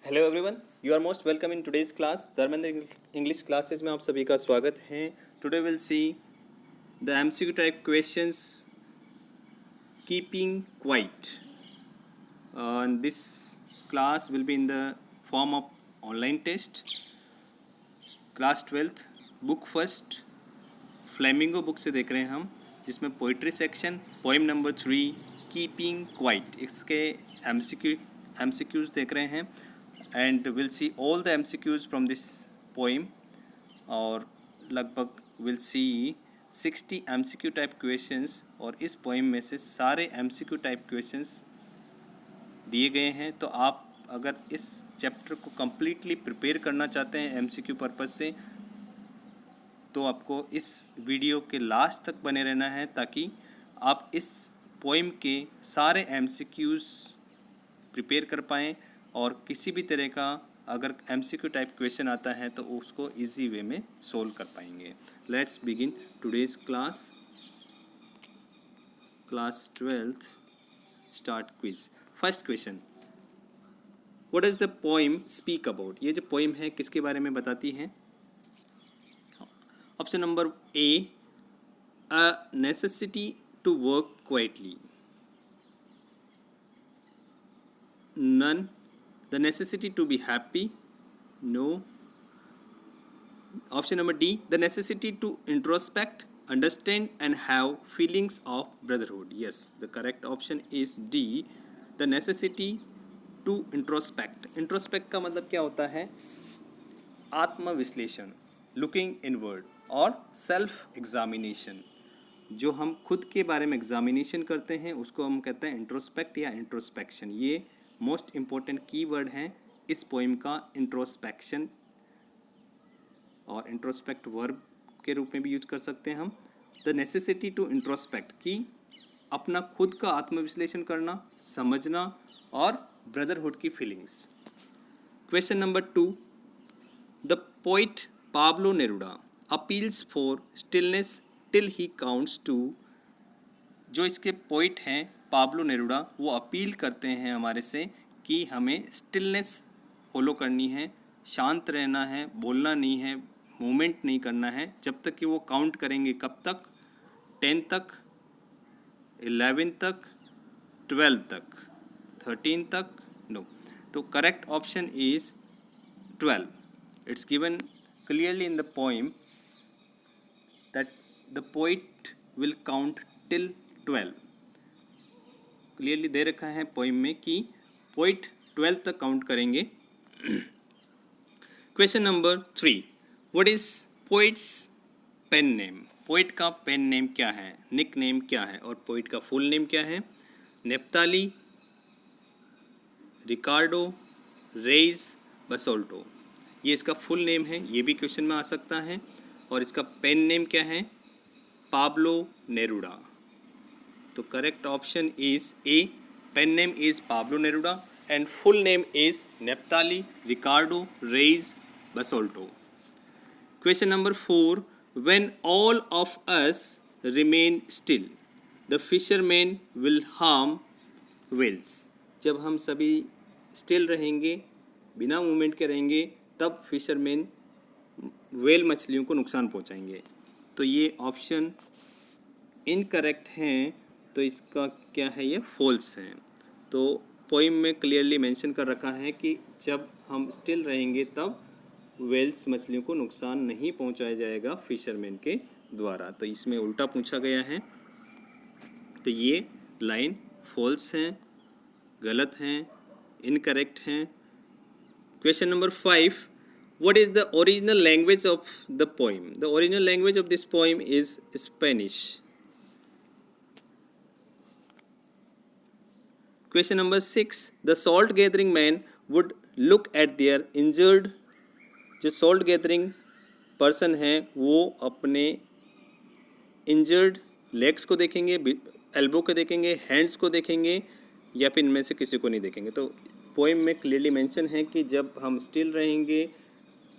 Hello everyone, you are most welcome in today's class. Dharmendra English classes में आप सभी का स्वागत है। Today will see the MCQ type questions keeping quiet. This class will be in the form of online test. Class 12th book first Flamingo book से देख रहे हैं हम, जिसमें poetry section poem number 3 keeping quiet, इसके MCQs देख रहे हैं and we'll see all the MCQs from this poem। और लगभग we'll see 60 MCQ type questions, और इस पोइम में से सारे MCQ टाइप क्वेश्चंस दिए गए हैं। तो आप अगर इस चैप्टर को कम्प्लीटली प्रिपेयर करना चाहते हैं MCQ पर्पज़ से, तो आपको इस वीडियो के लास्ट तक बने रहना है, ताकि आप इस पोइम के सारे MCQs प्रिपेयर कर पाएँ और किसी भी तरह का अगर MCQ टाइप क्वेश्चन आता है तो उसको इजी वे में सोल्व कर पाएंगे। Let's begin today's class 12th start quiz. First question, what is the poem speak about? ये जो पोइम है किसके बारे में बताती है? Option number A, a necessity to work quietly. None, the necessity to be happy, no. Option number D, the necessity to introspect, understand and have feelings of brotherhood. Yes, the correct option is D, the necessity to introspect। introspect का मतलब क्या होता है? आत्मविश्लेषण, looking inward, और self examination. जो हम खुद के बारे में एग्जामिनेशन करते हैं उसको हम कहते हैं इंट्रोस्पेक्ट या इंट्रोस्पेक्शन। ये मोस्ट इम्पोर्टेंट कीवर्ड है इस पोइम का, इंट्रोस्पेक्शन, और इंट्रोस्पेक्ट वर्ब के रूप में भी यूज कर सकते हैं हम। द नेसेसिटी टू इंट्रोस्पेक्ट, कि अपना खुद का आत्मविश्लेषण करना, समझना, और ब्रदरहुड की feelings. Question number 2, the poet Pablo Neruda appeals for stillness till he counts to. जो इसके पोइट हैं पाब्लो नेरुडा, वो अपील करते हैं हमारे से कि हमें स्टिलनेस फॉलो करनी है, शांत रहना है, बोलना नहीं है, मूवमेंट नहीं करना है, जब तक कि वो काउंट करेंगे। कब तक? 10 तक, 11 तक, 12 तक, 13 तक, नो। तो correct option is 12। It's given clearly in the poem that the poet will count till 12। Clearly दे रखा है पोइम में कि पोइट 12 तक काउंट करेंगे। Question number 3, what is poet's pen name? Poet का पेन नेम क्या है, निक नेम क्या है, और पोइट का फुल नेम क्या है? नेप्ताली, रिकार्डो, रेइज, बसोल्टो, ये इसका फुल नेम है। ये भी क्वेश्चन में आ सकता है। और इसका पेन नेम क्या है? Pablo Neruda. तो correct option is A, pen name is Pablo Neruda and full name is Neftali Ricardo Reyes Basoalto. Question number 4, when all of us remain still the fisherman will harm whales. जब हम सभी still रहेंगे, बिना movement के रहेंगे, तब fisherman whale मछलियों को नुकसान पहुंचाएंगे। तो ये ऑप्शन इनकरेक्ट हैं, तो इसका क्या है? ये फॉल्स है। तो पोइम में क्लियरली मेंशन कर रखा है कि जब हम स्टिल रहेंगे तब व्हेल्स मछलियों को नुकसान नहीं पहुंचाया जाएगा फिशरमैन के द्वारा। तो इसमें उल्टा पूछा गया है, तो ये लाइन फॉल्स हैं, गलत हैं, इनकरेक्ट हैं। Question number 5, what is the original language of the poem? The original language of this poem is Spanish. Question number 6, the salt gathering man would look at their injured। जो salt gathering person है वो अपने injured legs को देखेंगे, elbow को देखेंगे, hands को देखेंगे, या फिर इनमें से किसी को नहीं देखेंगे। तो पोइम में क्लियरली मेंशन है कि जब हम स्टिल रहेंगे,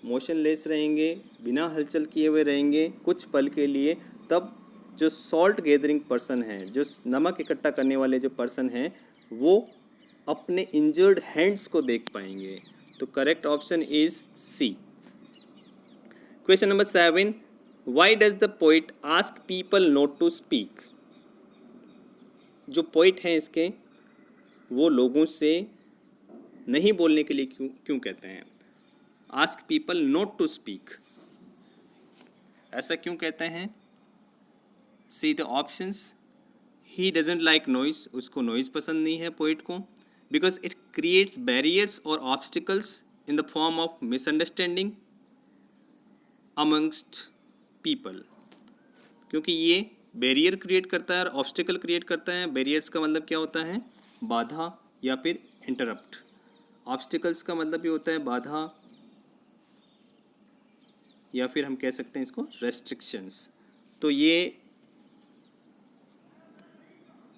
मोशनलेस रहेंगे, बिना हलचल किए हुए रहेंगे कुछ पल के लिए, तब जो सॉल्ट गैदरिंग पर्सन है, जो नमक इकट्ठा करने वाले जो पर्सन हैं, वो अपने इंजर्ड हैंड्स को देख पाएंगे। तो correct option is C. Question number 7, why does the poet ask people not to speak. जो पोइट हैं इसके, वो लोगों से नहीं बोलने के लिए क्यों क्यों कहते हैं? Ask people not to speak, ऐसा क्यों कहते हैं? See the options. He doesn't like noise, उसको नॉइज पसंद नहीं है पोइट को। बिकॉज इट क्रिएट्स बैरियर्स और obstacles in the form of misunderstanding amongst people, क्योंकि ये बैरियर क्रिएट करता है और ऑब्स्टिकल क्रिएट करता है। बैरियर्स का मतलब क्या होता है? बाधा या फिर इंटरप्ट। ऑब्स्टिकल्स का मतलब ये होता है बाधा, या फिर हम कह सकते हैं इसको रेस्ट्रिक्शंस। तो ये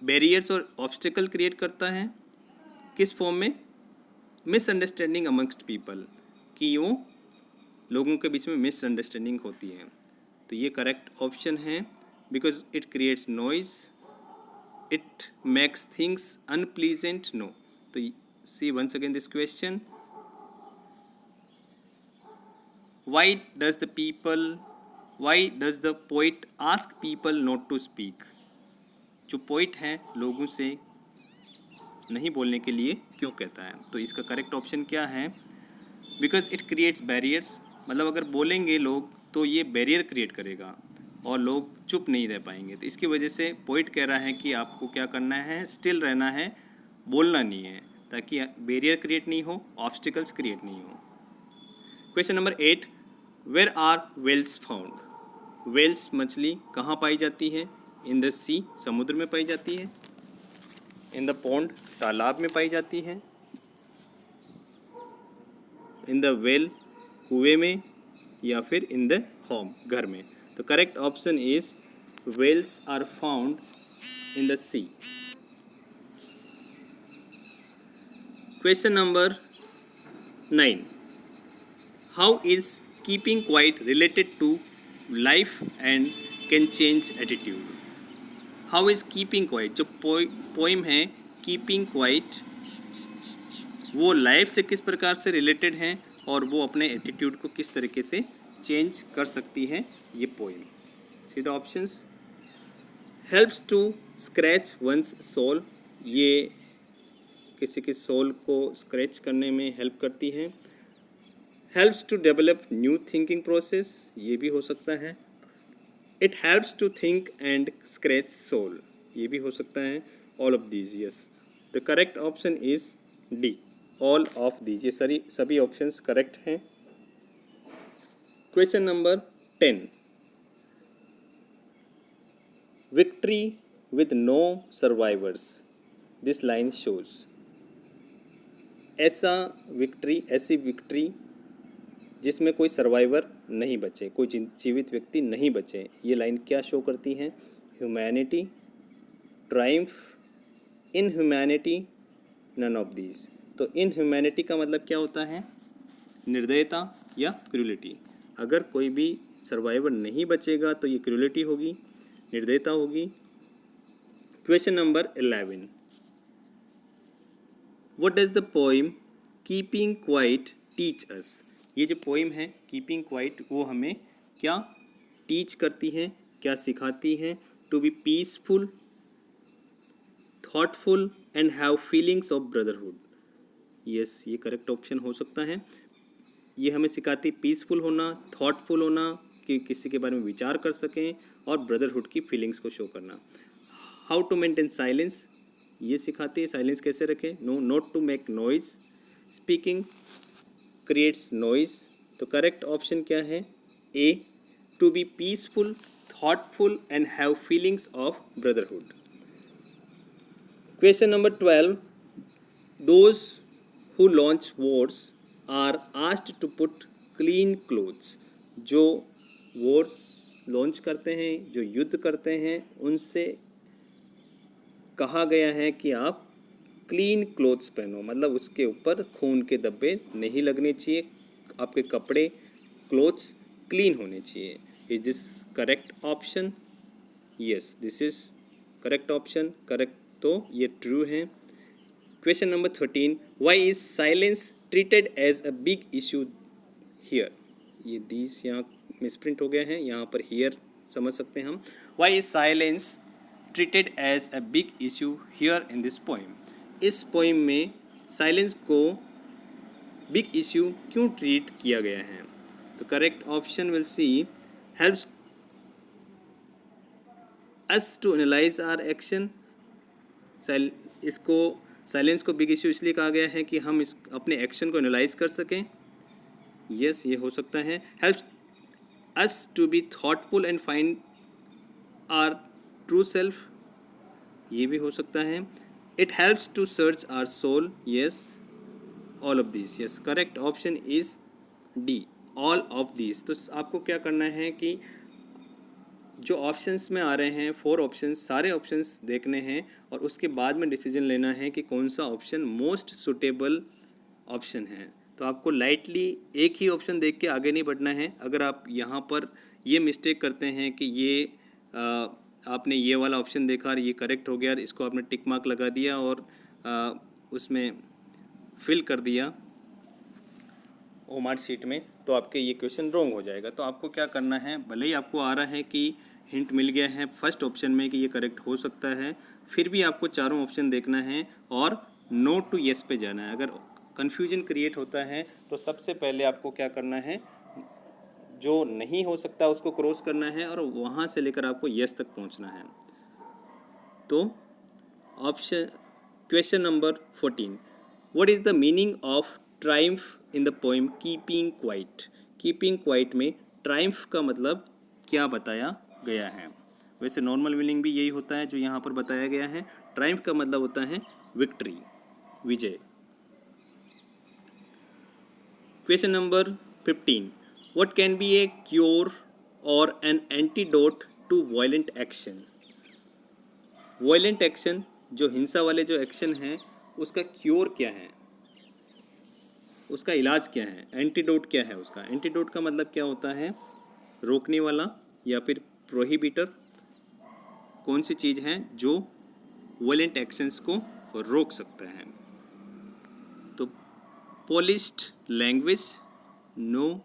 बैरियर्स और ऑब्स्टिकल क्रिएट करता है किस फॉर्म में? मिसअंडरस्टैंडिंग अमंगस्ट पीपल, कि वो लोगों के बीच में मिसअंडरस्टैंडिंग होती है। तो ये करेक्ट ऑप्शन है। Because it creates noise, it makes things unpleasant. No. तो see once again this question, why does the poet ask people not to speak. जो पोइट है लोगों से नहीं बोलने के लिए क्यों कहता है? तो इसका करेक्ट ऑप्शन क्या है? बिकॉज इट क्रिएट्स बैरियर्स, मतलब अगर बोलेंगे लोग तो ये बैरियर क्रिएट करेगा और लोग चुप नहीं रह पाएंगे। तो इसकी वजह से पोइट कह रहा है कि आपको क्या करना है? स्टिल रहना है, बोलना नहीं है, ताकि बैरियर क्रिएट नहीं हो, ऑब्स्टिकल्स क्रिएट नहीं हो। Question number 8, where are whales found. Whales मछली कहाँ पाई जाती है? इन द सी, समुद्र में पाई जाती है। इन द पॉन्ड, तालाब में पाई जाती है। इन द वेल, कुएं में, या फिर इन द होम, घर में। तो correct option is whales are found in the sea. Question number 9, how is keeping quiet related to life and can change attitude. How is keeping quiet, जो poem है keeping quiet, वो life से किस प्रकार से रिलेटेड हैं और वो अपने एटीट्यूड को किस तरीके से चेंज कर सकती है ये poem. See the options. Helps to scratch one's soul, ये किसी के सोल को स्क्रैच करने में हेल्प करती है। Helps to develop new thinking process, ये भी हो सकता है। It helps to think and scratch soul, ये भी हो सकता है। All of these, yes. The correct option is D, all of these. ये सभी ऑप्शंस करेक्ट हैं। Question number 10, victory with no survivors, this line shows. ऐसी विक्ट्री जिसमें कोई सर्वाइवर नहीं बचे, कोई जीवित व्यक्ति नहीं बचे, ये लाइन क्या शो करती हैं? Humanity, triumph, inhumanity, none of these. तो इनह्यूमैनिटी का मतलब क्या होता है? निर्दयता या क्रूलिटी। अगर कोई भी सर्वाइवर नहीं बचेगा तो ये क्रूलिटी होगी, निर्दयता होगी। Question number 11, what does the poem keeping quite teach us. ये जो पोइम है कीपिंग क्वाइट, वो हमें क्या टीच करती है, क्या सिखाती है? To be peaceful, thoughtful and have feelings of brotherhood. Yes, ये करेक्ट ऑप्शन हो सकता है। ये हमें सिखाती पीसफुल होना, थॉटफुल होना, कि किसी के बारे में विचार कर सकें, और ब्रदरहुड की फीलिंग्स को शो करना। हाउ टू मेंटेन साइलेंस, ये सिखाती है साइलेंस कैसे रखें। No, not to make noise, speaking creates noise. तो करेक्ट ऑप्शन क्या है? A, to be peaceful, thoughtful and have feelings of brotherhood. Question number 12, those who launch wars are asked to put clean clothes. जो wars launch करते हैं, जो युद्ध करते हैं, उनसे कहा गया है कि आप क्लीन क्लोथ्स पहनो, मतलब उसके ऊपर खून के धब्बे नहीं लगने चाहिए, आपके कपड़े, क्लोथ्स क्लीन होने चाहिए। Is this correct option? Yes, this is correct option. Correct, तो ये ट्रू है। Question number 13, why is silence treated as a big issue here, ये दिस यहाँ मिसप्रिंट हो गया है, यहाँ पर हियर समझ सकते हैं हम। Why is silence treated as a big issue here in this poem, इस पोइम में साइलेंस को बिग इशू क्यों ट्रीट किया गया है? तो correct option will see helps us to analyse our action. इसको साइलेंस को बिग इशू इसलिए कहा गया है कि हम इस अपने एक्शन को एनालाइज कर सकें। यस ये हो सकता है। Helps us to be thoughtful and find our true self, ये भी हो सकता है। It helps to search our soul, yes all of this, yes correct option is D all of this. तो आपको क्या करना है कि जो ऑप्शंस में आ रहे हैं 4 ऑप्शंस, सारे ऑप्शंस देखने हैं और उसके बाद में डिसीजन लेना है कि कौन सा ऑप्शन मोस्ट सुटेबल ऑप्शन है। तो आपको लाइटली एक ही ऑप्शन देख के आगे नहीं बढ़ना है। अगर आप यहाँ पर ये मिस्टेक करते हैं कि ये आपने ये वाला ऑप्शन देखा और ये करेक्ट हो गया और इसको आपने टिक मार्क लगा दिया और उसमें फिल कर दिया होमवर्क शीट में, तो आपके ये क्वेश्चन रॉन्ग हो जाएगा। तो आपको क्या करना है, भले ही आपको आ रहा है कि हिंट मिल गया है फर्स्ट ऑप्शन में कि ये करेक्ट हो सकता है, फिर भी आपको चारों ऑप्शन देखना है और नो टू येस पे जाना है। अगर कन्फ्यूजन क्रिएट होता है तो सबसे पहले आपको क्या करना है, जो नहीं हो सकता उसको क्रॉस करना है और वहाँ से लेकर आपको येस तक पहुँचना है। तो option question number 14, what is the meaning of Triumph in the poem keeping quiet? Keeping quiet में ट्रायम्फ का मतलब क्या बताया गया है? वैसे नॉर्मल मीनिंग भी यही होता है जो यहाँ पर बताया गया है। ट्रायम्फ का मतलब होता है विक्ट्री, विजय। Question number 15, what can be a cure or an antidote to violent action? Violent action, जो हिंसा वाले जो एक्शन हैं, उसका क्योर क्या है, उसका इलाज क्या है? एंटीडोट क्या है उसका? एंटीडोट का मतलब क्या होता है? रोकने वाला या फिर प्रोहिबिटर। कौन सी चीज़ है जो वायलेंट एक्शंस को रोक सकता है? तो polished language, no.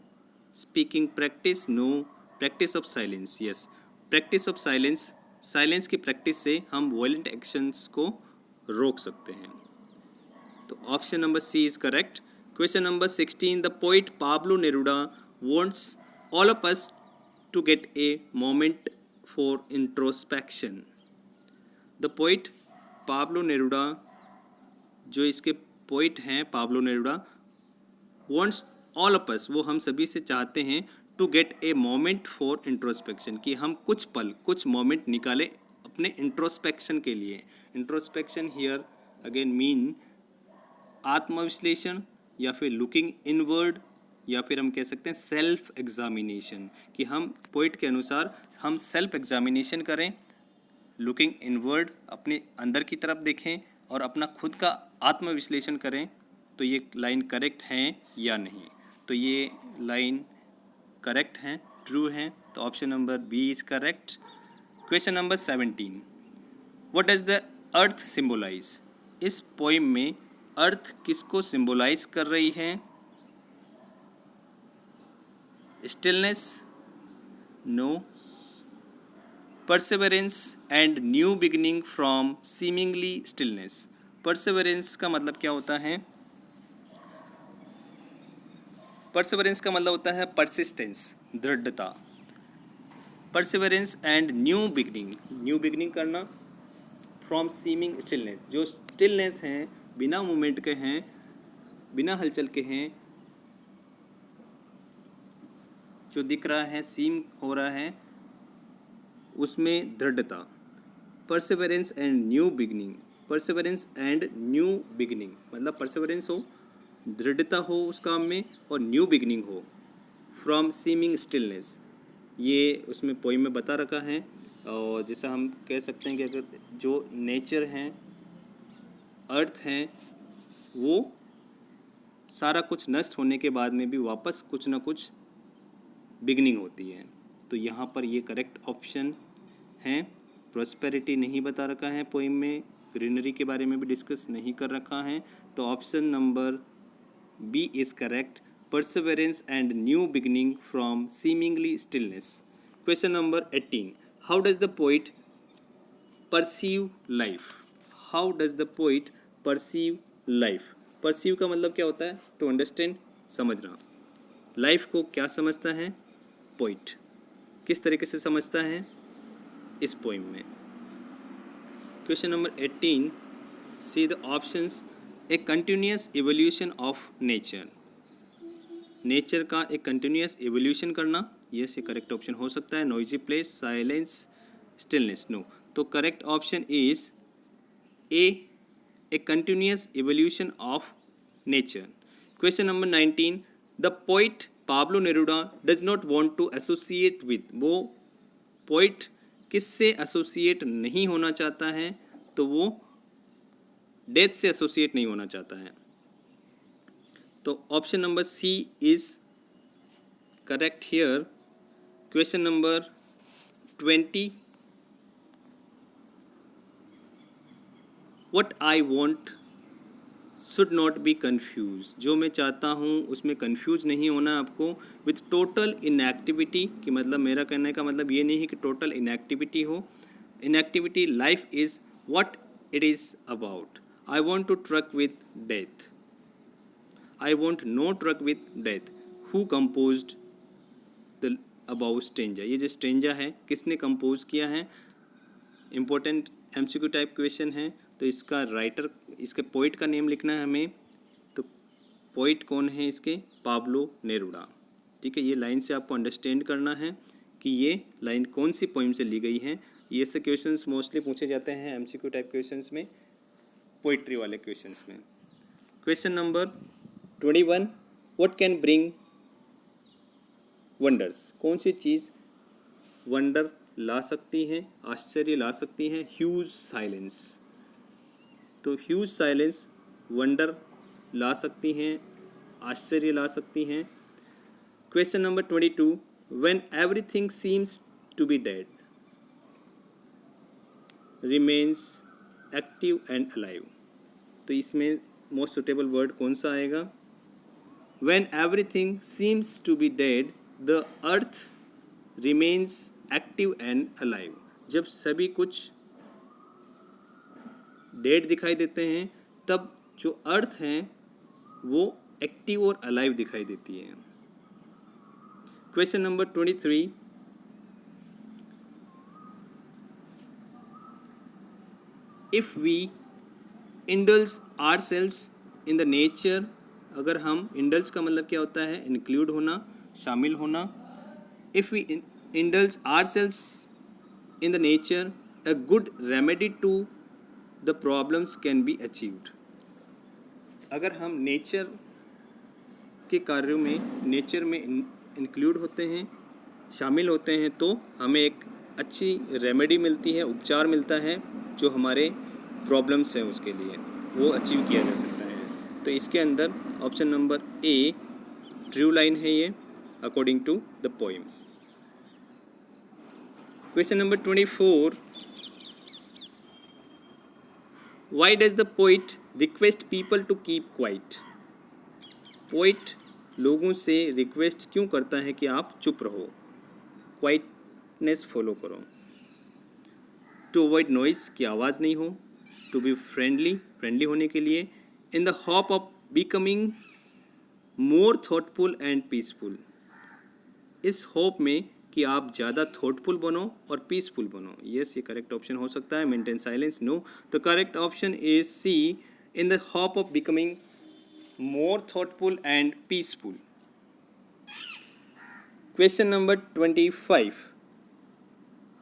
Speaking practice, no. Practice of silence, yes practice of silence, silence की प्रैक्टिस से हम वायलेंट एक्शंस को रोक सकते हैं। तो option number C is correct. Question number 16, the poet Pablo Neruda wants all of us to get a moment for introspection. The poet Pablo Neruda, जो इसके पोइट हैं Pablo Neruda, wants all of us, वो हम सभी से चाहते हैं to get a moment for introspection, कि हम कुछ पल कुछ मोमेंट निकालें अपने इंट्रोस्पेक्शन के लिए। इंट्रोस्पेक्शन हियर अगेन मीन आत्मविश्लेषण या फिर लुकिंग इनवर्ड या फिर हम कह सकते हैं सेल्फ एग्जामिनेशन, कि हम पोइट के अनुसार हम सेल्फ एग्जामिनेशन करें, लुकिंग इनवर्ड अपने अंदर की तरफ देखें और अपना खुद का आत्मविश्लेषण करें। तो ये लाइन करेक्ट है या नहीं? तो ये लाइन करेक्ट है, ट्रू है। तो option number B is correct. Question number 17, what does the earth symbolise? इस पोइम में अर्थ किसको सिंबलाइज कर रही है? Stillness, no. Perseverance and new beginning from seemingly stillness. Perseverance का मतलब क्या होता है? परसेवरेंस का मतलब होता है परसिस्टेंस, दृढ़ता। Perseverance and new beginning, new beginning करना फ्रॉम सीमिंग स्टिलनेस, जो स्टिलनेस हैं, बिना मूवमेंट के हैं, बिना हलचल के हैं, जो दिख रहा है सीम हो रहा है, उसमें दृढ़ता। Perseverance and new beginning, Perseverance and new beginning मतलब परसेवरेंस हो, दृढ़ता हो उस काम में, और न्यू बिगिनिंग हो फ्रॉम सीमिंग स्टिलनेस, ये उसमें पोइम में बता रखा है। और जैसा हम कह सकते हैं कि अगर जो नेचर हैं, अर्थ हैं, वो सारा कुछ नष्ट होने के बाद में भी वापस कुछ ना कुछ बिगनिंग होती है। तो यहाँ पर ये करेक्ट ऑप्शन है। प्रॉस्पेरिटी नहीं बता रखा है पोइम में, ग्रीनरी के बारे में भी डिस्कस नहीं कर रखा है। तो option number B is correct. Perseverance and new beginning from seemingly stillness. Question number 18. How does the poet perceive life? How does the poet perceive life? Perceive का मतलब क्या होता है? To understand, समझना. लाइफ को क्या समझता है पोइट? किस तरीके से समझता है इस पोइम में? Question number 18. See the options. A continuous evolution of nature. Nature का एक कंटिन्यूस एवोल्यूशन करना, यस ये करेक्ट ऑप्शन हो सकता है. Noisy place, silence, stillness, no. तो correct option is A continuous evolution of nature. Question number 19. The poet Pablo Neruda does not want to associate with. वो poet किससे associate नहीं होना चाहता है? तो वो डेथ से एसोसिएट नहीं होना चाहता है. तो option number C is correct here. Question number 20. What I want should not be confuse. जो मैं चाहता हूँ उसमें कन्फ्यूज नहीं होना आपको. विथ टोटल इनएक्टिविटी कि मतलब मेरा कहने का मतलब ये नहीं है कि टोटल इनएक्टिविटी हो. Inactivity life is what it is about. I want to truck with death. I want no truck with death. Who composed the about stranger. ये जो स्ट्रेंजर है किसने कंपोज किया है? इम्पोर्टेंट एमसीक्यू टाइप क्वेश्चन है. तो इसका राइटर, इसके पोइट का नेम लिखना है हमें. तो पोइट कौन है इसके? Pablo Neruda. ठीक है, ये लाइन से आपको अंडरस्टैंड करना है कि ये लाइन कौन सी पोइम से ली गई है. ये से क्वेश्चंस मोस्टली पूछे जाते हैं एमसीक्यू टाइप क्वेश्चंस में, पोइट्री वाले क्वेश्चंस में. Question number 21. What can bring wonders. कौन सी चीज़ वंडर ला सकती है, आश्चर्य ला सकती है? Huge silence. तो ह्यूज साइलेंस वंडर ला सकती हैं, आश्चर्य ला सकती हैं. Question number 22. When everything seems to be dead remains active and alive. तो इसमें मोस्ट सुटेबल वर्ड कौन सा आएगा? When everything seems to be dead the earth remains active and alive. जब सभी कुछ डेड दिखाई देते हैं तब जो अर्थ है वो एक्टिव और अलाइव दिखाई देती है. Question number 23. If we indulge ourselves in the nature. अगर हम, इंडल्ज का मतलब क्या होता है? इंक्लूड होना, शामिल होना. If we indulge ourselves in the nature a good remedy to the problems can be achieved. अगर हम नेचर के कार्यों में, नेचर में इंक्लूड होते हैं, शामिल होते हैं, तो हमें एक अच्छी रेमेडी मिलती है, उपचार मिलता है जो हमारे प्रॉब्लम्स हैं उसके लिए वो अचीव किया जा सकता है. तो इसके अंदर option number A true line है ये according to the poem. Question number 24. Why does the poet request people to keep quiet? Poet लोगों से रिक्वेस्ट क्यों करता है कि आप चुप रहो, क्वाइटनेस फॉलो करो. टू अवॉइड नॉइस, की आवाज़ नहीं हो. टू बी फ्रेंडली, फ्रेंडली होने के लिए. इन the hope of becoming more thoughtful and peaceful. इस होप में कि आप ज़्यादा थॉटफुल बनो और पीसफुल बनो. यस ये करेक्ट ऑप्शन हो सकता है. Maintain silence, no. तो correct option is C, in the hope of becoming more thoughtful and peaceful. Question number 25.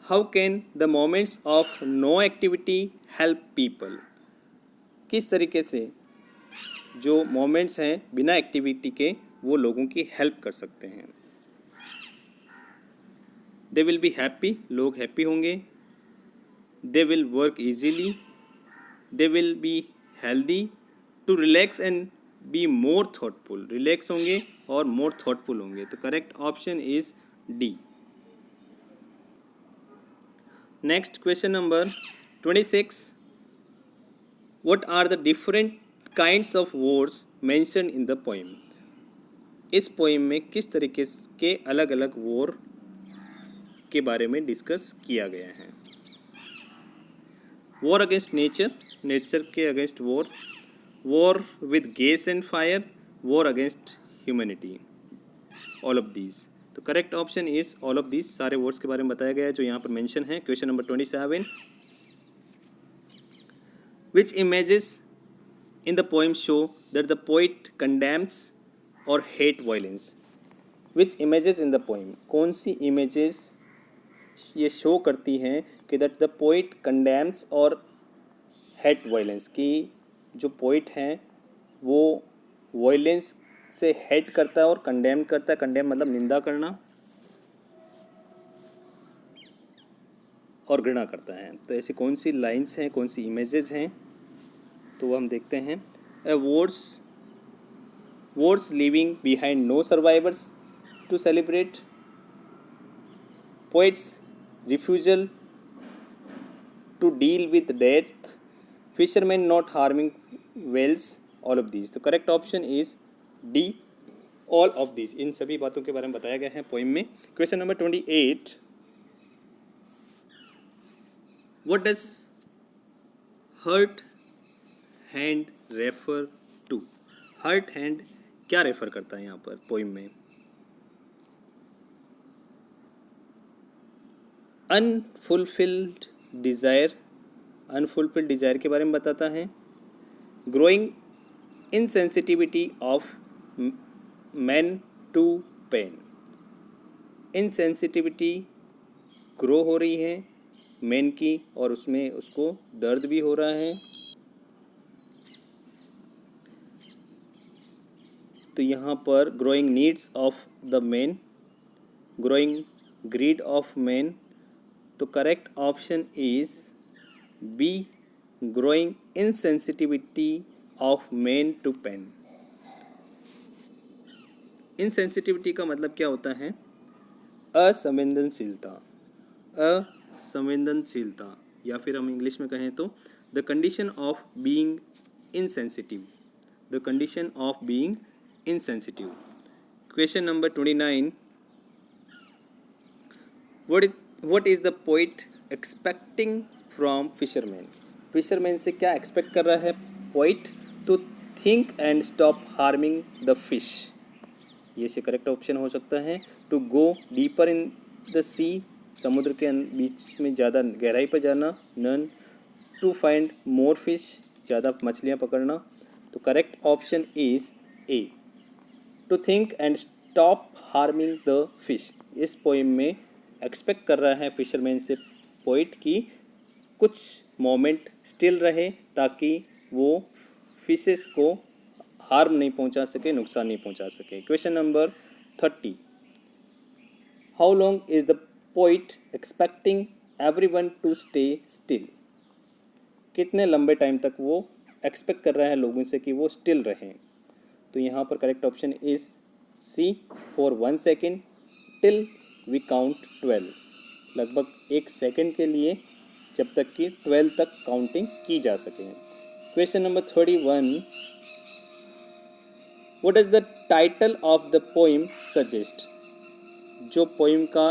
How can the moments of no activity help people. किस तरीके से जो मोमेंट्स हैं बिना एक्टिविटी के वो लोगों की हेल्प कर सकते हैं? दे विल बी हैप्पी, लोग हैप्पी होंगे. They will work easily. They will be healthy. To relax and be more thoughtful, relax होंगे और मोर थॉटफुल होंगे. तो correct option is D. Next question number 26. What are the different kinds of words mention in the poem. इस poem में किस तरीके के अलग अलग वॉर के बारे में डिस्कस किया गया है। वॉर अगेंस्ट नेचर, नेचर के against war, war with gas and fire, war against humanity, all of these. तो correct option is all of these. सारे वर्ड्स के बारे में बताया गया है जो यहाँ पर मेंशन है। Question number 27, which images in the poem show that the poet condemns or hate violence? Which images in the poem? कौन सी images ये शो करती हैं कि that the poet condemns or hate violence, कि जो poet हैं वो violence से hate करता है और condemn करता है। condemn मतलब निंदा करना और घृणा करता है। तो ऐसी कौन सी लाइन्स हैं, कौन सी इमेजेस हैं, तो वो हम देखते हैं। Words leaving behind no survivors to celebrate, poets refusal to deal with death, fishermen not harming whales, all of these। तो correct option is D, all of these। इन सभी बातों के बारे में बताया गया है पोइम में। Question number 28, what does hurt hand refer to? Hurt hand क्या रेफर करता है यहाँ पर पोइम में? अनफुलफिल्ड डिज़ायर, अनफुलफिल्ड डिज़ायर के बारे में बताता है। Growing insensitivity of man to pain, insensitivity grow हो रही है मैन की और उसमें उसको दर्द भी हो रहा है। तो यहाँ पर growing needs of the man, growing greed of man. तो correct option is B, growing insensitivity of man to pain. Insensitivity का मतलब क्या होता है? असंवेदनशीलता, असंवेदनशीलता, या फिर हम इंग्लिश में कहें तो the condition of being insensitive, the condition of being insensitive। Question number 29, what is the poet expecting from fisherman? fisherman से क्या expect कर रहा है poet? to think and stop harming the fish, ये से करेक्ट ऑप्शन हो सकता है। to go deeper in the sea, समुद्र के बीच में ज़्यादा गहराई पर जाना। none, to find more fish, ज़्यादा मछलियाँ पकड़ना। तो correct option is A, to think and stop harming the fish. इस पोइम में एक्सपेक्ट कर रहा है फिशरमैन से पोइट की कुछ मोमेंट स्टिल रहे ताकि वो फिशेस को हार्म नहीं पहुंचा सके, नुकसान नहीं पहुंचा सके। Question number 30, how long is the poet expecting everyone to stay still? कितने लंबे टाइम तक वो एक्सपेक्ट कर रहा है लोगों से कि वो स्टिल रहें? तो यहाँ पर correct option is C, for 1 second till we count 12, लगभग 1 सेकेंड के लिए जब तक कि 12 तक काउंटिंग की जा सके। Question number 31, what is the title of the poem suggest? जो पोइम का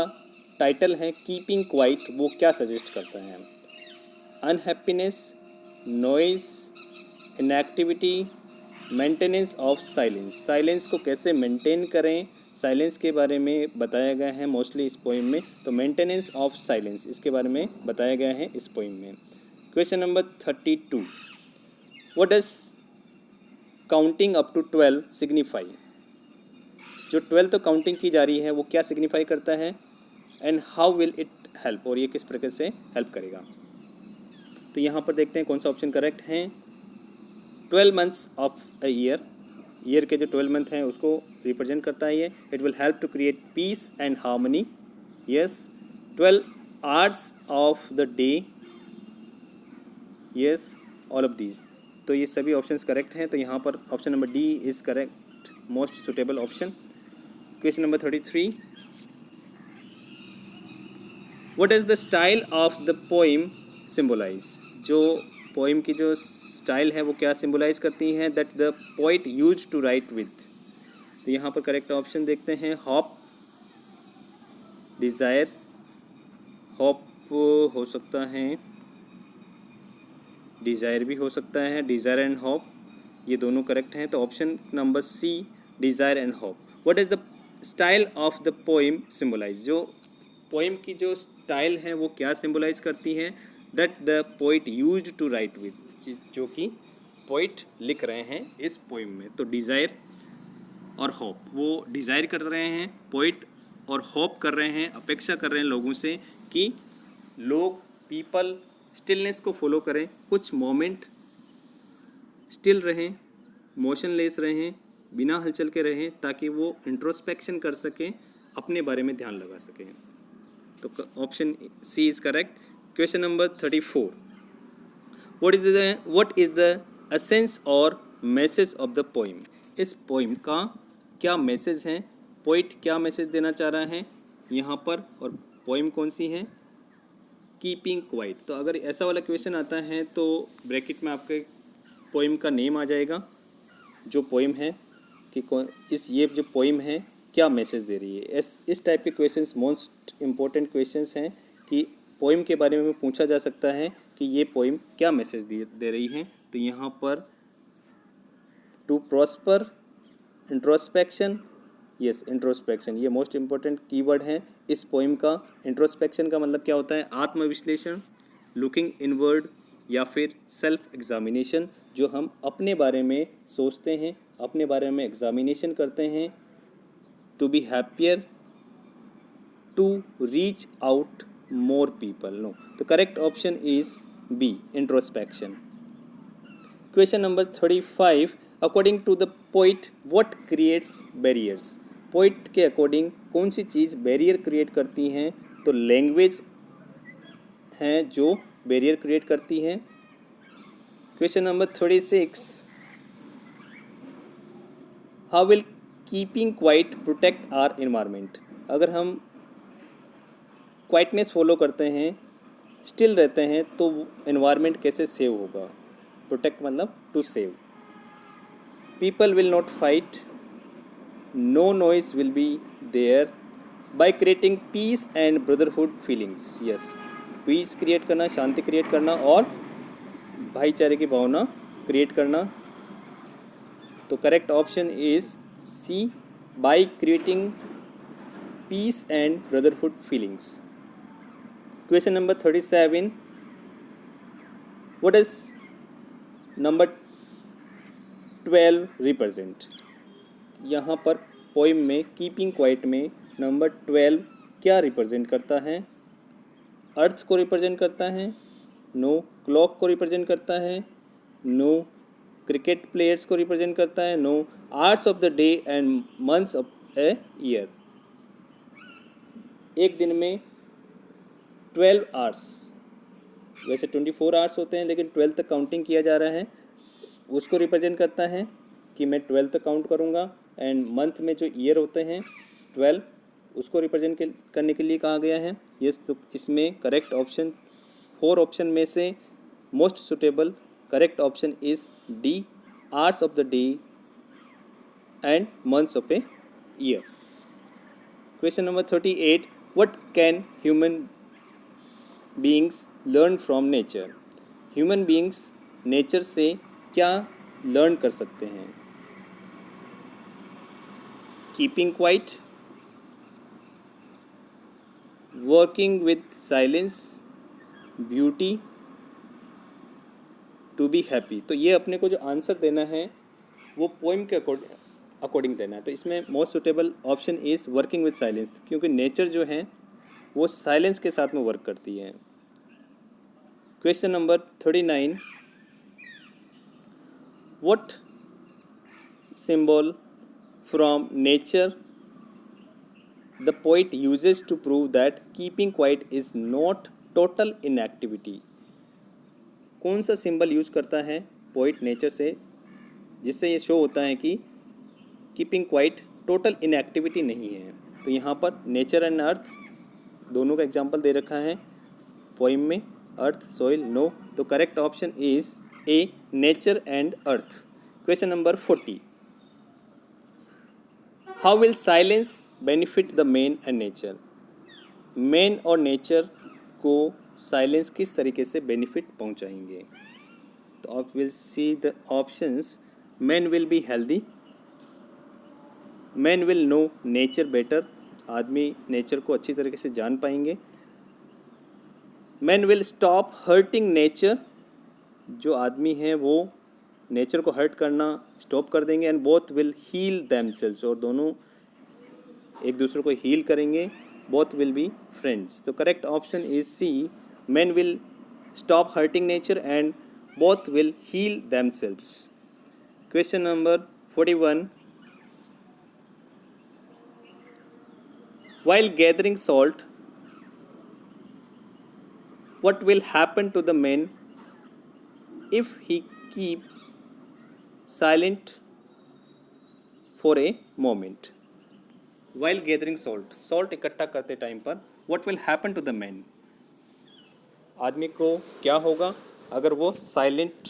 टाइटल है कीपिंग क्वाइट, वो क्या सजेस्ट करता है? Unhappiness, noise, inactivity, maintenance of silence. Silence को कैसे मेंटेन करें, साइलेंस के बारे में बताया गया है मोस्टली इस पोइम में। तो मेंटेनेंस ऑफ साइलेंस, इसके बारे में बताया गया है इस पोइम में। Question number 32, what does counting up to 12 signify? जो 12 तो काउंटिंग की जा रही है वो क्या सिग्निफाई करता है? And how will it help, और ये किस प्रकार से हेल्प करेगा? तो यहाँ पर देखते हैं कौन सा ऑप्शन करेक्ट है। 12 months of a year, year के जो 12 मंथ हैं उसको रिप्रेजेंट करता है ये। It will help to create peace and harmony, yes. 12 hours of the day, yes, all of these. तो ये सभी ऑप्शंस करेक्ट हैं। तो यहाँ पर option number D is correct, most suitable option. Question number 33, what is the style of the poem symbolize? जो poem की जो स्टाइल है वो क्या सिंबलाइज करती हैं, that the poet use to write with. तो यहाँ पर करेक्ट ऑप्शन देखते हैं, होप, डिज़ायर, होप हो सकता है, डिज़ायर भी हो सकता है, डिज़ायर एंड होप, ये दोनों करेक्ट हैं। तो option number C, desire and hope. What is the style of the poem symbolize, जो पोइम की जो स्टाइल है वो क्या सिंबलाइज करती है, that the poet use to write with, जो कि पोइट लिख रहे हैं इस पोइम में। तो डिज़ायर और होप, वो डिज़ायर कर रहे हैं पोइट और होप कर रहे हैं, अपेक्षा कर रहे हैं लोगों से कि लोग, पीपल स्टिलनेस को फॉलो करें, कुछ मोमेंट स्टिल रहें, मोशनलेस रहें, बिना हलचल के रहें, ताकि वो इंट्रोस्पेक्शन कर सकें, अपने बारे में ध्यान लगा सकें। तो option C is correct. Question number 34, what is the essence और मैसेज ऑफ द पोइम। इस पोइम का क्या मैसेज है, पोइट क्या मैसेज देना चाह रहा है यहाँ पर, और पोइम कौन सी है, कीपिंग क्वाइट। तो अगर ऐसा वाला क्वेश्चन आता है तो ब्रैकेट में आपके पोइम का नेम आ जाएगा, जो पोइम है कि ये जो पोइम है क्या मैसेज दे रही है। इस टाइप के क्वेश्चंस मोस्ट इम्पोर्टेंट क्वेश्चंस हैं कि पोइम के बारे में पूछा जा सकता है कि ये पोइम क्या मैसेज दे रही है। तो यहाँ पर to prosper, introspection, yes introspection, ये मोस्ट इम्पोर्टेंट कीवर्ड है इस पोइम का। इंट्रोस्पेक्शन का मतलब क्या होता है, आत्मविश्लेषण, लुकिंग इनवर्ड, या फिर सेल्फ एग्जामिनेशन, जो हम अपने बारे में सोचते हैं, अपने बारे में एग्जामिनेशन करते हैं। To be happier, to reach out more people, no. तो correct option is B, introspection. Question number 35, according to the poet what creates barriers. Poet के अकॉर्डिंग कौन सी चीज़ बैरियर क्रिएट करती हैं। तो लैंग्वेज हैं जो बैरियर क्रिएट करती हैं। Question number 36, how will keeping quiet protect our environment. अगर हम क्वाइटनेस फॉलो करते हैं, स्टिल रहते हैं, तो एनवायरनमेंट कैसे सेव होगा। प्रोटेक्ट मतलब to save. People will not fight, no noise will be there, by creating peace and brotherhood feelings. Yes, peace create करना, शांति क्रिएट करना और भाईचारे की भावना क्रिएट करना। तो correct option is C, by creating peace and brotherhood feelings. Question number 37, what is number 12 represent. यहाँ पर पोइम में कीपिंग क्वाइट में नंबर 12 क्या रिप्रेजेंट करता है। अर्थ को रिप्रेजेंट करता है, नो। क्लॉक को रिप्रेजेंट करता है, नो। क्रिकेट प्लेयर्स को रिप्रेजेंट करता है, no. Hours of the day and months of a year. एक दिन में 12 आवर्स, वैसे 24 आवर्स होते हैं लेकिन 12 तक काउंटिंग किया जा रहा है, उसको रिप्रेजेंट करता है कि मैं 12 तक काउंट करूँगा। एंड मंथ में जो ईयर होते हैं 12, उसको रिप्रेजेंट करने के लिए कहा गया है। यस, तो इसमें करेक्ट ऑप्शन 4 ऑप्शन में से most suitable correct option is D, hours of the day and months of a year. Question number 38, what can human beings learn from nature. Human beings nature से क्या learn कर सकते हैं। Keeping quiet, working with silence, beauty, to be happy. तो ये अपने को जो आंसर देना है वो पोइम के अकॉर्डिंग देना है। तो इसमें most suitable option is working with silence, क्योंकि नेचर जो है वो साइलेंस के साथ में वर्क करती है। Question number 39, what symbol from nature the poet uses to prove that keeping quiet is not total inactivity. कौन सा सिंबल यूज़ करता है पोइट नेचर से, जिससे ये शो होता है कि कीपिंग क्वाइट टोटल इनएक्टिविटी नहीं है। तो यहाँ पर नेचर एंड अर्थ दोनों का एग्जांपल दे रखा है पोइम में। Earth, soil, no. तो correct option is A, nature and earth. Question number 40, how will silence benefit the man and nature? Man और नेचर को साइलेंस किस तरीके से बेनिफिट पहुंचाएंगे? तो आप will see the options. Man will be healthy, man will know nature better, आदमी nature को अच्छी तरीके से जान पाएंगे। Man will stop hurting nature, जो आदमी हैं वो नेचर को हर्ट करना स्टॉप कर देंगे। And both will heal themselves, और दोनों एक दूसरे को हील करेंगे। Both will be friends. तो correct option is C, man will stop hurting nature and both will heal themselves. Question number 41, while gathering salt, what will happen to the man if he keep silent for a moment? While gathering salt, salt इकट्ठा करते time पर what will happen to the man? आदमी को क्या होगा अगर वो silent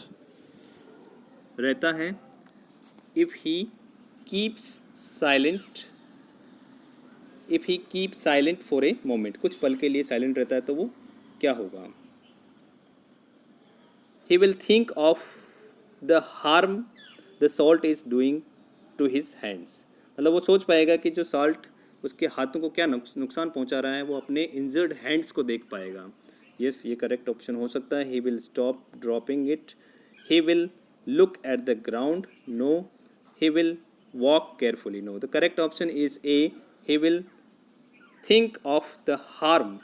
रहता है? If he keeps silent, if he keeps silent for a moment, कुछ पल के लिए साइलेंट रहता है तो वो क्या होगा? He will think of the harm the salt is doing to his hands. मतलब वो सोच पाएगा कि जो साल्ट उसके हाथों को क्या नुकसान पहुंचा रहा है, वो अपने इंजर्ड हैंड्स को देख पाएगा। यस, ये करेक्ट ऑप्शन हो सकता है। He will stop dropping it. He will look at the ground. No. He will walk carefully. No. The correct option is A. He will think of the harm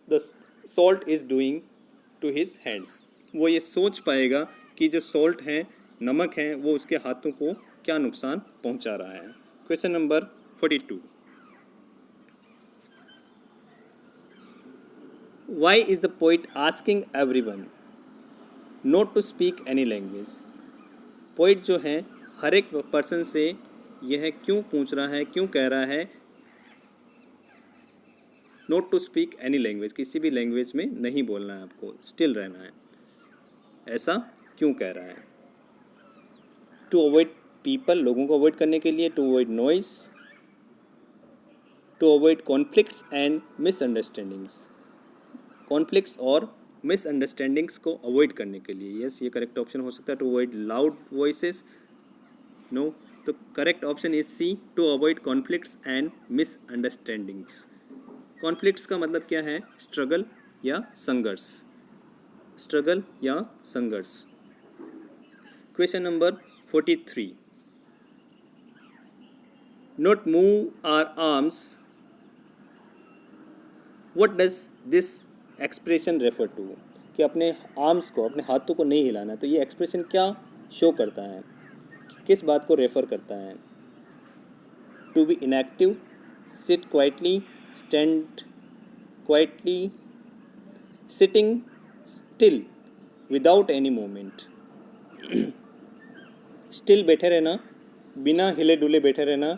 the salt is doing to his hands. वो ये सोच पाएगा कि जो salt है, नमक है, वो उसके हाथों को क्या नुकसान पहुंचा रहा है। Question number 42, why is the poet asking everyone not to speak any language? Poet जो है हर एक पर्सन से यह क्यों पूछ रहा है, क्यों कह रहा है not to speak any language, किसी भी लैंग्वेज में नहीं बोलना है, आपको स्टिल रहना है, ऐसा क्यों कह रहा है? टू अवॉइड पीपल, लोगों को अवॉइड करने के लिए, to avoid noise, to avoid conflicts and misunderstandings, conflicts और मिसअंडरस्टैंडिंग्स को अवॉइड करने के लिए। यस, ये करेक्ट ऑप्शन हो सकता है। To avoid loud voices, no. तो correct option is C, to avoid conflicts and misunderstandings. Conflicts का मतलब क्या है? स्ट्रगल या संघर्ष, स्ट्रगल या संघर्ष। Question number 43, not move our arms, what does this expression refer to? कि अपने आर्म्स को, अपने हाथों को नहीं हिलाना, तो ये एक्सप्रेशन क्या शो करता है, किस बात को रेफर करता है? To be inactive, sit quietly, stand quietly, sitting still without any movement. Still बैठे रहना, बिना हिले डुले बैठे रहना,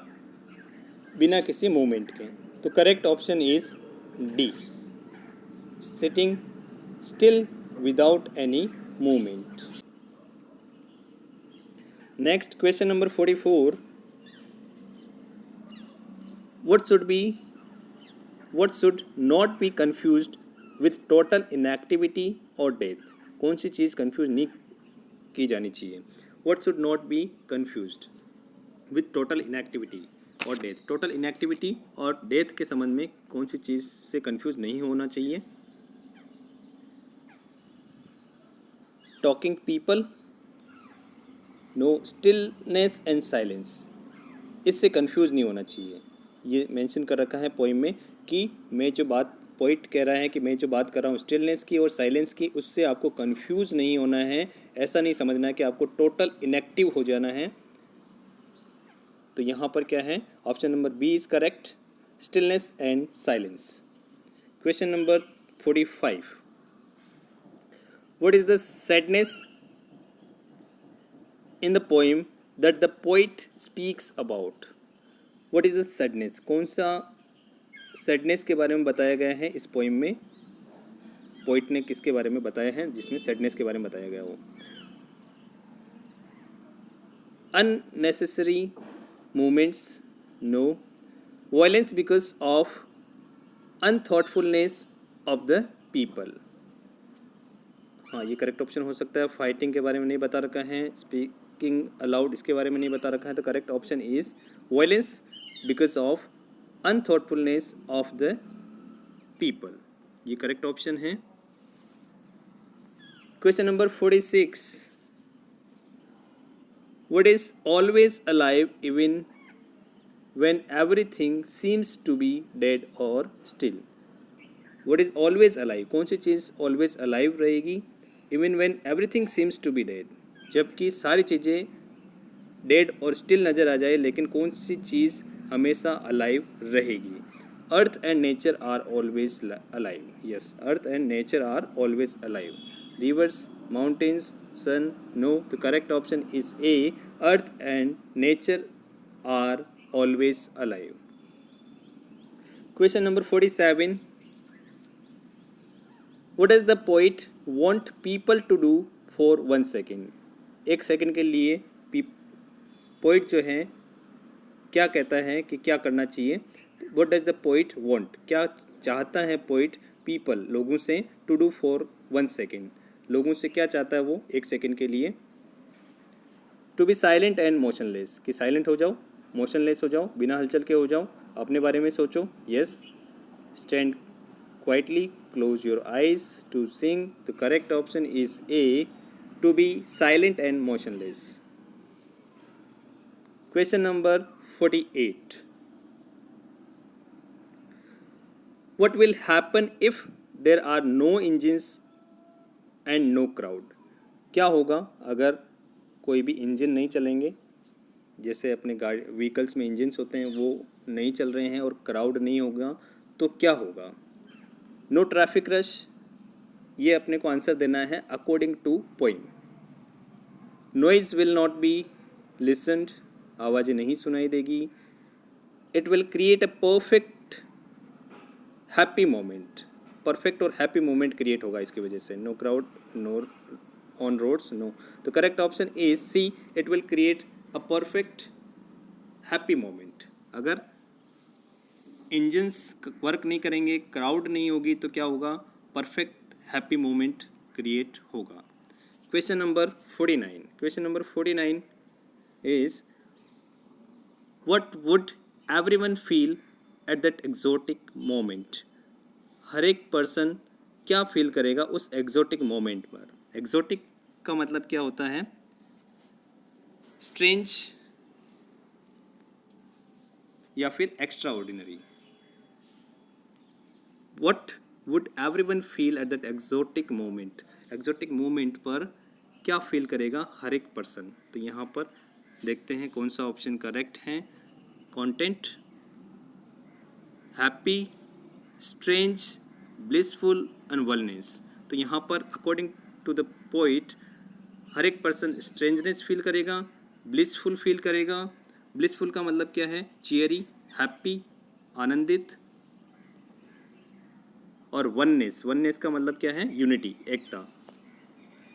बिना किसी मूवमेंट के। तो correct option is D, sitting still without any movement. Next question number 44, what should not be confused with total inactivity or death? कौन सी चीज़ कंफ्यूज नहीं की जानी चाहिए? What should not be confused with total inactivity और death? Total inactivity और death के संबंध में कौन सी चीज़ से कंफ्यूज नहीं होना चाहिए? Talking people, no. Stillness and silence, इससे कंफ्यूज नहीं होना चाहिए। ये मेंशन कर रखा है पोइम में कि मैं जो बात, पोइट कह रहा है कि मैं जो बात कर रहा हूँ स्टिलनेस की और साइलेंस की, उससे आपको कंफ्यूज नहीं होना है। ऐसा नहीं समझना है कि आपको टोटल इनएक्टिव हो जाना है। तो यहाँ पर क्या है? Option number B is correct, stillness and silence. Question number 45, what is the sadness in the poem that the poet speaks about? What is the sadness? कौन सा सैडनेस के बारे में बताया गया है इस पोइम में? पोइट ने किसके बारे में बताया है, जिसमें सैडनेस के बारे में बताया गया हो। Unnecessary movements, no. Violence because of unthoughtfulness of the people, हाँ ये करेक्ट ऑप्शन हो सकता है। फाइटिंग के बारे में नहीं बता रखा है, स्पीकिंग अलाउड इसके बारे में नहीं बता रखा है, तो correct option is violence because of unthoughtfulness of the people, ये करेक्ट ऑप्शन है। Question number 46, what is always alive even when everything seems to be dead or still? What is always alive? कौन सी चीज़ always alive रहेगी even when everything seems to be dead, जबकि सारी चीज़ें dead और still नज़र आ जाए, लेकिन कौन सी चीज़ हमेशा alive रहेगी? Earth and nature are always alive. Yes, earth and nature are always alive. Rivers, mountains, sun, no. The correct option is A. Earth and nature are always alive. Question number 47, what does the poet want people to do for 1 second? 1 second के लिए poet जो है क्या कहता है कि क्या करना चाहिए? What does the poet want? क्या चाहता है पोइट पीपल, लोगों से, टू डू फॉर 1 सेकेंड, लोगों से क्या चाहता है वो 1 सेकेंड के लिए? To be silent and motionless, कि साइलेंट हो जाओ, मोशनलेस हो जाओ, बिना हलचल के हो जाओ, अपने बारे में सोचो। Yes, stand quietly, close your eyes, to sing. The correct option is A, to be silent and motionless. Question number 48, what will happen if there are no engines and no crowd? क्या होगा अगर कोई भी engine नहीं चलेंगे, जैसे अपने गाड़ी व्हीकल्स में इंजन्स होते हैं वो नहीं चल रहे हैं, और क्राउड नहीं होगा, तो क्या होगा? नो ट्रैफिक रश, ये अपने को आंसर देना है according to poem. Noise will not be listened, आवाज़ें नहीं सुनाई देगी। It will create a perfect happy moment, perfect और हैप्पी मोमेंट क्रिएट होगा इसकी वजह से। No crowd, no on roads, no. तो correct option is C, it will create a perfect happy moment. अगर इंजन्स वर्क नहीं करेंगे, क्राउड नहीं होगी, तो क्या होगा? परफेक्ट हैप्पी मोमेंट क्रिएट होगा। Question number 49, question number 49 is what would everyone feel at that exotic moment? हर एक पर्सन क्या फील करेगा उस एक्सोटिक मोमेंट पर? एक्सोटिक का मतलब क्या होता है? स्ट्रेंज या फिर extra ordinary. What would everyone feel at that exotic moment? Exotic moment पर क्या फील करेगा हर एक पर्सन? तो यहाँ पर देखते हैं कौन सा ऑप्शन करेक्ट है। Content, happy, strange, blissful and wellness. तो यहाँ पर अकॉर्डिंग टू द पोइट हर एक पर्सन स्ट्रेंजनेस फील करेगा, ब्लिसफुल फील करेगा। ब्लिसफुल का मतलब क्या है? चियरी, हैप्पी, आनंदित। और वननेस, वननेस का मतलब क्या है? यूनिटी, एकता।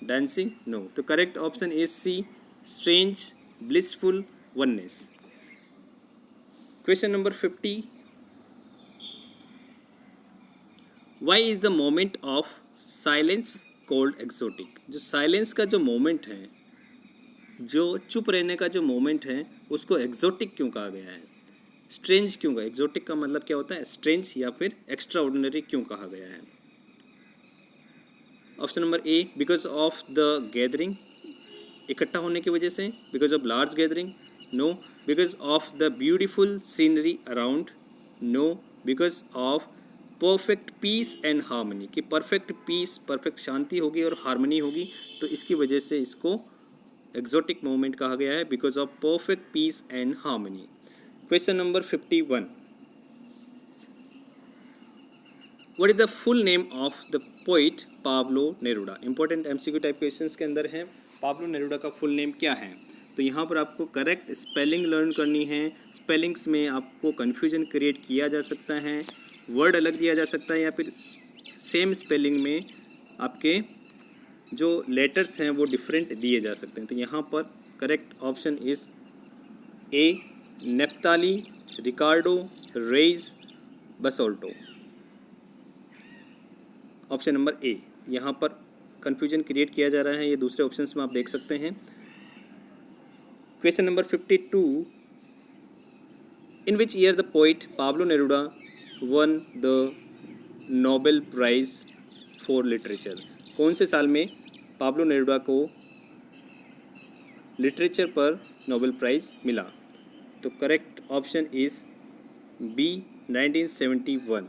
Dancing, no. तो correct option is C, strange, blissful, oneness. Question number 50, why is the moment of silence called exotic? जो साइलेंस का जो मोमेंट है, जो चुप रहने का जो मोमेंट है, उसको एक्सोटिक क्यों कहा गया है? स्ट्रेंज क्यों कहा? एक्सोटिक का मतलब क्या होता है? स्ट्रेंज या फिर एक्स्ट्रा ऑर्डिनरी क्यों कहा गया है? Option number A, because of the gathering, इकट्ठा होने की वजह से, because of large gathering, no. Because of the beautiful scenery around, no. Because of perfect peace and harmony, कि परफेक्ट पीस, परफेक्ट शांति होगी और हार्मनी होगी, तो इसकी वजह से इसको एक्सोटिक मोमेंट कहा गया है, because of perfect peace and harmony. Question number 51, what is the full name of the poet Pablo Neruda? Important MCQ type questions के अंदर है, पाब्लो नेरुडा का फुल नेम क्या है? तो यहाँ पर आपको करेक्ट स्पेलिंग लर्न करनी है। स्पेलिंग्स में आपको कन्फ्यूजन क्रिएट किया जा सकता है, वर्ड अलग दिया जा सकता है, या फिर सेम स्पेलिंग में आपके जो लेटर्स हैं वो डिफरेंट दिए जा सकते हैं। तो यहाँ पर correct option is A, Neftali, Ricardo, Reyes, Basoalto. Option number A. यहाँ पर कन्फ्यूजन क्रिएट किया जा रहा है, ये दूसरे ऑप्शंस में आप देख सकते हैं। Question number 52, in which year the poet Pablo Neruda won the Nobel prize for literature? कौन से साल में पाब्लो नेरुडा को लिटरेचर पर नोबेल प्राइज़ मिला? तो करेक्ट ऑप्शन इज़ बी, 1971।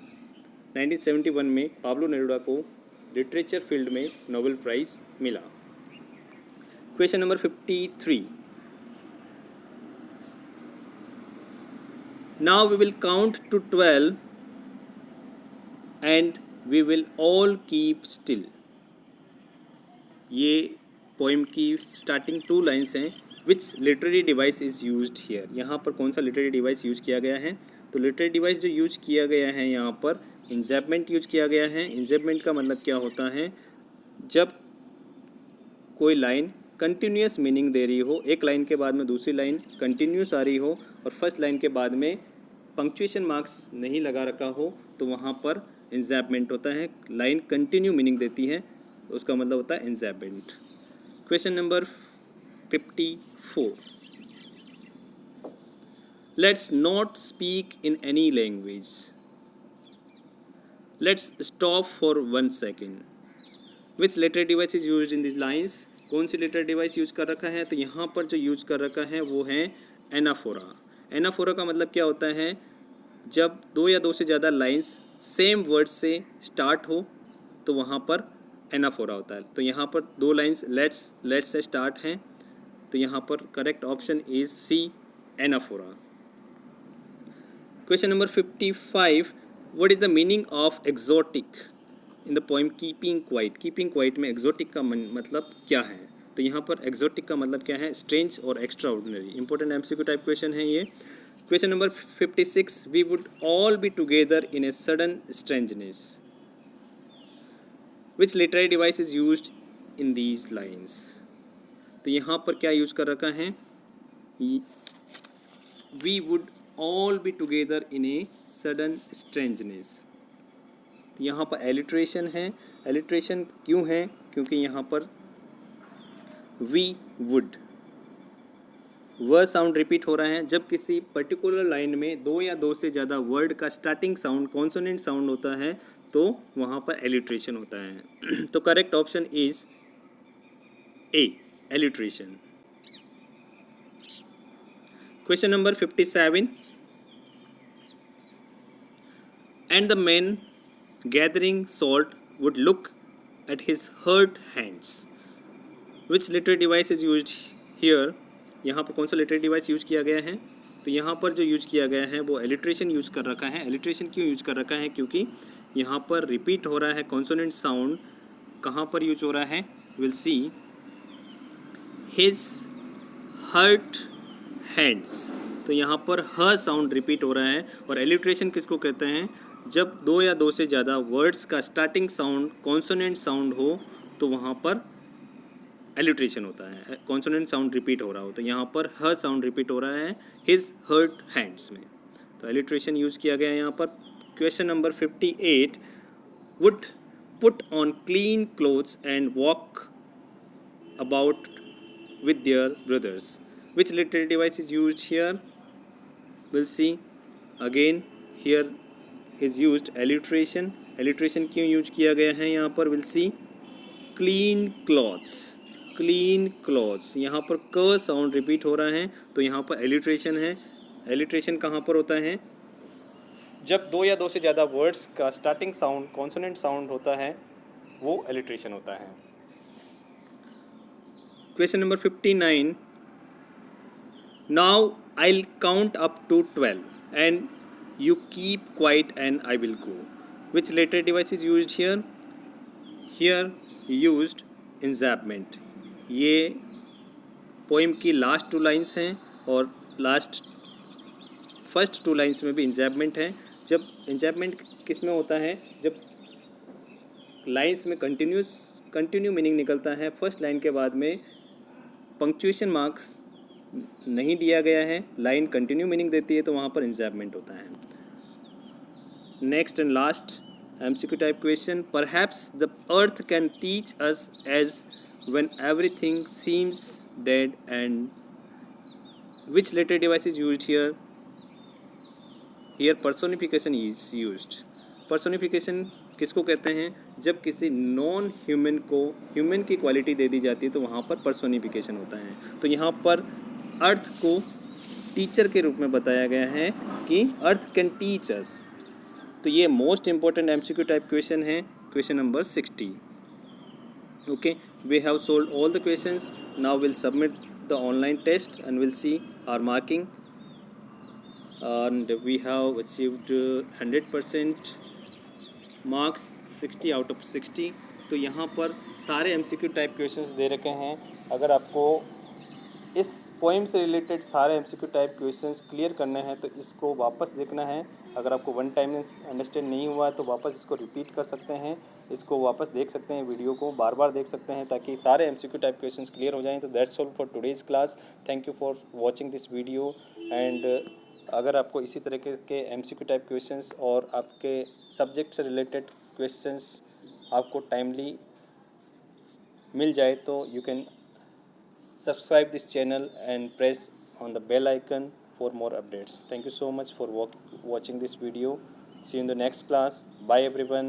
1971 में पाब्लो नेरुडा को लिटरेचर फील्ड में नोबेल प्राइज़ मिला। Question number 53, now we will count to 12 and we will all keep still. ये पोइम की स्टार्टिंग 2 लाइन्स हैं। विच literary device is used here? यहाँ पर कौन सा लिटरेरी डिवाइस यूज किया गया है? तो लिटरेरी डिवाइस जो यूज किया गया है यहाँ पर इंजैपमेंट यूज किया गया है। इंजैपमेंट का मतलब क्या होता है? जब कोई लाइन कंटिन्यूस मीनिंग दे रही हो, एक लाइन के बाद में दूसरी लाइन कंटिन्यूस आ रही हो और फर्स्ट लाइन के बाद में पंक्चुएशन मार्क्स नहीं लगा रखा हो, तो वहाँ पर इंजैपमेंट होता है। लाइन कंटिन्यू मीनिंग देती है, उसका मतलब होता है enjambment. Question number 54, let's not speak in any language. Let's stop for 1 second. Which letter device is use in this lines? कौन सी लेटर डिवाइस यूज कर रखा है? तो यहाँ पर जो यूज कर रखा है वो है एनाफोरा। एनाफोरा का मतलब क्या होता है? जब 2 या 2 से ज़्यादा लाइन्स सेम वर्ड से स्टार्ट हो तो वहाँ पर एनाफोरा होता है। तो यहाँ पर 2 लाइन्स लेट्स से स्टार्ट हैं, तो यहाँ पर correct option is C, anaphora. Question number 55, what is the meaning of exotic in the poem keeping quiet? Keeping quiet में एक्सोटिक का मतलब क्या है? तो यहाँ पर एक्सोटिक का मतलब क्या है? स्ट्रेंज और extraordinary. Important MCQ type question है ये। Question number 56, we would all be together in a sudden strangeness. Which literary device is used in these lines? तो यहाँ पर क्या यूज कर रखा है? We would all be together in a sudden strangeness. तो यहाँ पर एलिट्रेशन है। एलिट्रेशन क्यों है? क्योंकि यहाँ पर वी वुड वह साउंड रिपीट हो रहा है। जब किसी पर्टिकुलर लाइन में 2 या 2 से ज़्यादा वर्ड का स्टार्टिंग साउंड कॉन्सोनेंट साउंड होता है तो वहाँ पर एलिट्रेशन होता है। तो correct option is A, alliteration. Question number 57, and the man gathering salt would look at his hurt hands. Which literary device is used here? यहाँ पर कौन सा लिटरेरी डिवाइस यूज किया गया है? तो यहाँ पर जो यूज किया गया है वो एलिट्रेशन यूज कर रखा है। एलिट्रेशन क्यों यूज कर रखा है? क्योंकि यहाँ पर रिपीट हो रहा है कॉन्सोनेंट साउंड। कहाँ पर यूज हो रहा है? Will see, his hurt hands. तो यहाँ पर ह साउंड रिपीट हो रहा है। और एलिट्रेशन किसको कहते हैं? जब 2 या 2 से ज़्यादा वर्ड्स का स्टार्टिंग साउंड कॉन्सोनेंट साउंड हो तो वहाँ पर एलिट्रेशन होता है, कॉन्सोनेंट साउंड रिपीट हो रहा हो। तो यहाँ पर ह साउंड रिपीट हो रहा है हिज हर्ट हैंड्स में, तो एलिट्रेशन यूज किया गया है यहाँ पर। Question number 58, would put on clean clothes and walk about with their brothers. Which literary device is used here? Will see again, here is used alliteration. Alliteration क्यों use किया गया है यहाँ पर? Will see, clean clothes. Clean clothes, यहाँ पर क sound repeat हो रहा है तो यहाँ पर एलिट्रेशन है। एलिट्रेशन कहाँ पर होता है? जब 2 या 2 से ज़्यादा वर्ड्स का स्टार्टिंग साउंड कॉन्सोनेंट साउंड होता है वो एलिट्रेशन होता है। Question number 59, now I will count up to 12 and you keep quiet and I will go. Which letter device is used here? Here used enjambment. ये poem की last 2 lines हैं और first 2 lines में भी इंजैपमेंट है। जब इंजैपमेंट किस में होता है? जब लाइन्स में कंटिन्यू मीनिंग निकलता है। फर्स्ट लाइन के बाद में पंक्चुएशन मार्क्स नहीं दिया गया है, लाइन कंटिन्यू मीनिंग देती है तो वहाँ पर इंजैम्पमेंट होता है। Next and last MCQ type question, perhaps the earth can teach us as when everything seems dead, and which later device is used here? Here personification is used. Personification किसको कहते हैं? जब किसी नॉन ह्यूमन को human की quality दे दी जाती है तो वहाँ पर पर्सोनिफिकेशन होता है। तो यहाँ पर अर्थ को टीचर के रूप में बताया गया है कि अर्थ कैन टीच अस। तो ये most important MCQ type question है, question number 60। Okay, we have solved all the questions. Now we'll submit the online test and we'll see our marking. And we have achieved 100% marks, 60 out of 60. तो यहाँ पर सारे MCQ type questions दे रखे हैं। अगर आपको इस पोइम से रिलेटेड सारे MCQ टाइप क्वेश्चंस क्लियर करने हैं तो इसको वापस देखना है। अगर आपको वन टाइम अंडरस्टैंड नहीं हुआ है तो वापस इसको रिपीट कर सकते हैं, इसको वापस देख सकते हैं, वीडियो को बार बार देख सकते हैं ताकि सारे MCQ टाइप क्वेश्चंस क्लियर हो जाएं। तो that's all for today's class. Thank you for watching this video. And अगर आपको इसी तरह के MCQ टाइप क्वेश्चंस और आपके सब्जेक्ट से रिलेटेड क्वेश्चंस आपको टाइमली मिल जाए तो you can subscribe this channel and press on the bell icon for more updates. Thank you so much for watching this video. See you in the next class. Bye everyone.